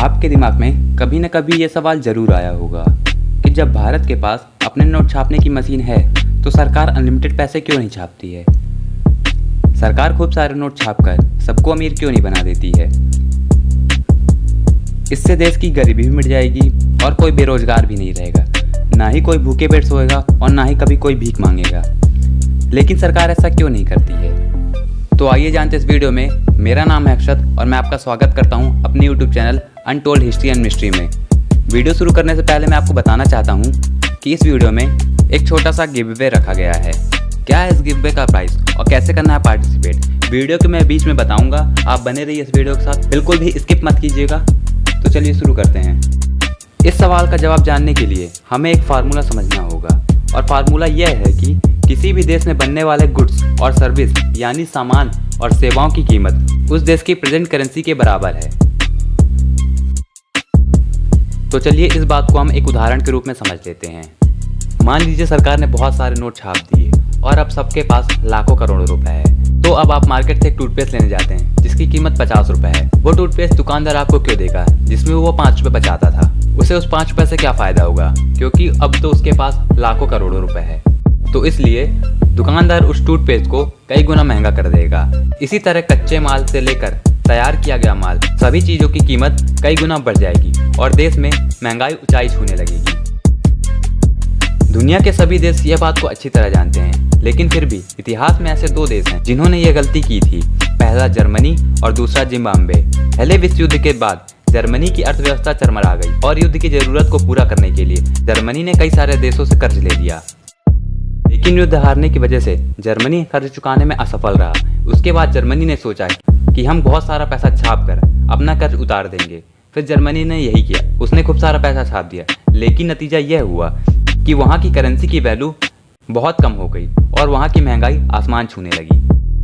आपके दिमाग में कभी न कभी ये सवाल जरूर आया होगा कि जब भारत के पास अपने नोट छापने की मशीन है तो सरकार अनलिमिटेड पैसे क्यों नहीं छापती है। सरकार खूब सारे नोट छापकर सबको अमीर क्यों नहीं बना देती है। इससे देश की गरीबी भी मिट जाएगी और कोई बेरोजगार भी नहीं रहेगा, ना ही कोई भूखे पेट सोएगा और ना ही कभी कोई भीख मांगेगा। लेकिन सरकार ऐसा क्यों नहीं करती है, तो आइए जानते इस वीडियो में। मेरा नाम है अक्षत और मैं आपका स्वागत करता हूं अपनी YouTube channel untold history and mystery में। वीडियो शुरू करने से पहले मैं आपको बताना चाहता हूं कि इस वीडियो में एक छोटा सा गिव अवे रखा गया है। क्या है इस गिव अवे का प्राइस और कैसे करना है पार्टिसिपेट, वीडियो के मैं बीच में बताऊंगा। आप बने रहिए इस वीडियो के साथ, बिल्कुल भी स्किप मत कीजिएगा। तो चलिए शुरू करते हैं। इस सवाल का जवाब जानने के लिए हमें एक फार्मूला समझना होगा और फार्मूला यह है कि किसी भी देश में बनने वाले गुड्स और सर्विस यानी सामान और सेवाओं की कीमत उस देश की प्रेजेंट करेंसी के बराबर है। तो चलिए इस बात को हम एक उदाहरण के रूप में समझ लेते हैं। मान लीजिए सरकार ने बहुत सारे नोट छाप दिए और अब सबके पास लाखों करोड़ों रुपए है। तो अब आप मार्केट से एक टूथपेस्ट लेने जाते हैं जिसकी कीमत 50 रुपए है। वो टूथपेस्ट दुकानदार आपको क्यों देगा जिसमें वो 5 रुपए बचाता था। उसे उस 5 रुपए से क्या फायदा होगा, क्योंकि अब तो उसके पास लाखों करोड़ों रुपए है। तो इसलिए दुकानदार उस टूथपेस्ट को कई गुना महंगा कर देगा। इसी तरह कच्चे माल से लेकर तैयार किया गया माल, सभी चीजों की कीमत कई गुना बढ़ जाएगी और देश में महंगाई ऊंचाई छूने लगेगी। दुनिया के सभी देश यह बात को अच्छी तरह जानते हैं, लेकिन फिर भी इतिहास में ऐसे 2 देश हैं जिन्होंने यह गलती की थी। पहला जर्मनी और दूसरा जिम्बाब्वे। पहले विश्व युद्ध के बाद जर्मनी की अर्थव्यवस्था चरमरा गई और युद्ध की जरूरत को पूरा करने के लिए जर्मनी ने कई सारे देशों से कर्ज ले लिया। लेकिन युद्ध हारने की वजह से जर्मनी कर्ज चुकाने में असफल रहा। उसके बाद जर्मनी ने सोचा कि हम बहुत सारा पैसा छाप कर अपना कर्ज उतार देंगे। फिर जर्मनी ने यही किया, उसने खूब सारा पैसा छाप दिया। लेकिन नतीजा यह हुआ कि वहाँ की करेंसी की वैल्यू बहुत कम हो गई और वहाँ की महंगाई आसमान छूने लगी।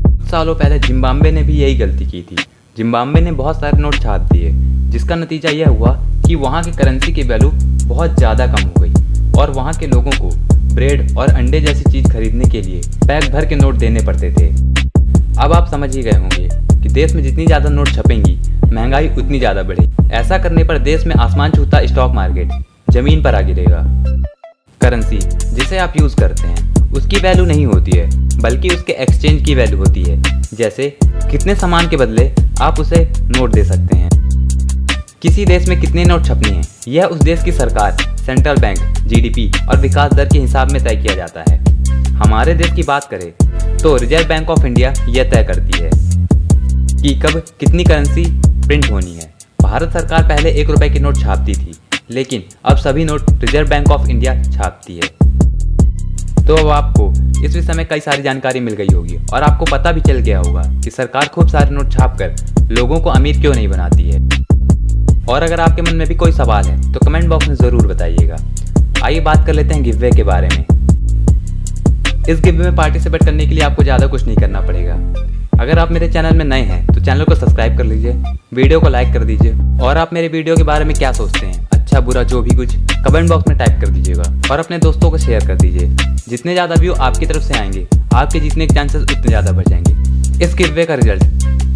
कुछ सालों पहले जिम्बाब्वे ने भी यही गलती की थी। जिम्बाब्वे ने बहुत सारे नोट छाप दिए, जिसका नतीजा यह हुआ कि वहाँ की करेंसी की वैल्यू बहुत ज़्यादा कम हो गई और वहाँ के लोगों को ब्रेड और अंडे जैसी चीज़ खरीदने के लिए पैक भर के नोट देने पड़ते थे। अब आप समझ ही गए होंगे कि देश में जितनी ज़्यादा नोट छपेंगी महंगाई उतनी ज़्यादा बढ़ेगी। ऐसा करने पर देश में आसमान छूता स्टॉक मार्केट जमीन पर आ गिरेगा। करेंसी जिसे आप यूज़ करते हैं उसकी वैल्यू नहीं होती है, बल्कि उसके एक्सचेंज की वैल्यू होती है। जैसे कितने सामान के बदले आप उसे नोट दे सकते हैं। किसी देश में कितने नोट छपनी है यह उस देश की सरकार, सेंट्रल बैंक, जीडीपी और विकास दर के हिसाब में तय किया जाता है। हमारे देश की बात करें तो रिजर्व बैंक ऑफ इंडिया यह तय करती है कि कब कितनी करेंसी प्रिंट होनी है। भारत सरकार पहले 1 रुपए की नोट छापती थी, लेकिन अब सभी note reserve bank of India छापती है। तो अब आपको इस विषय में कई सारी जानकारी मिल गई होगी और आपको पता भी चल गया होगा कि सरकार खूब सारे नोट छापकर लोगों को अमीर क्यों नहीं बनाती है। और अगर आपके मन में भी कोई सवाल है तो कमेंट बॉक्स में ज़रूर बताइएगा। आइए बात कर लेते हैं गिव अवे के बारे में। इस गिव अवे में पार्टिसिपेट करने के लिए आपको ज़्यादा कुछ नहीं करना पड़ेगा। अगर आप मेरे चैनल में नए हैं तो चैनल को सब्सक्राइब कर लीजिए, वीडियो को लाइक कर दीजिए और आप मेरे वीडियो के बारे में क्या सोचते हैं, अच्छा बुरा जो भी कुछ, कमेंट बॉक्स में टाइप कर दीजिएगा और अपने दोस्तों को शेयर कर दीजिए। जितने ज़्यादा व्यू आपकी तरफ से आएंगे आपके जीतने के चांसेस उतने ज़्यादा बढ़ जाएंगे। इस गिव अवे का रिजल्ट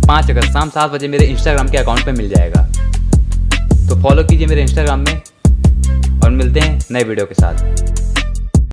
5 अगस्त शाम 7 बजे मेरे इंस्टाग्राम के अकाउंट पर मिल जाएगा। तो फॉलो कीजिए मेरे इंस्टाग्राम में और मिलते हैं नए वीडियो के साथ।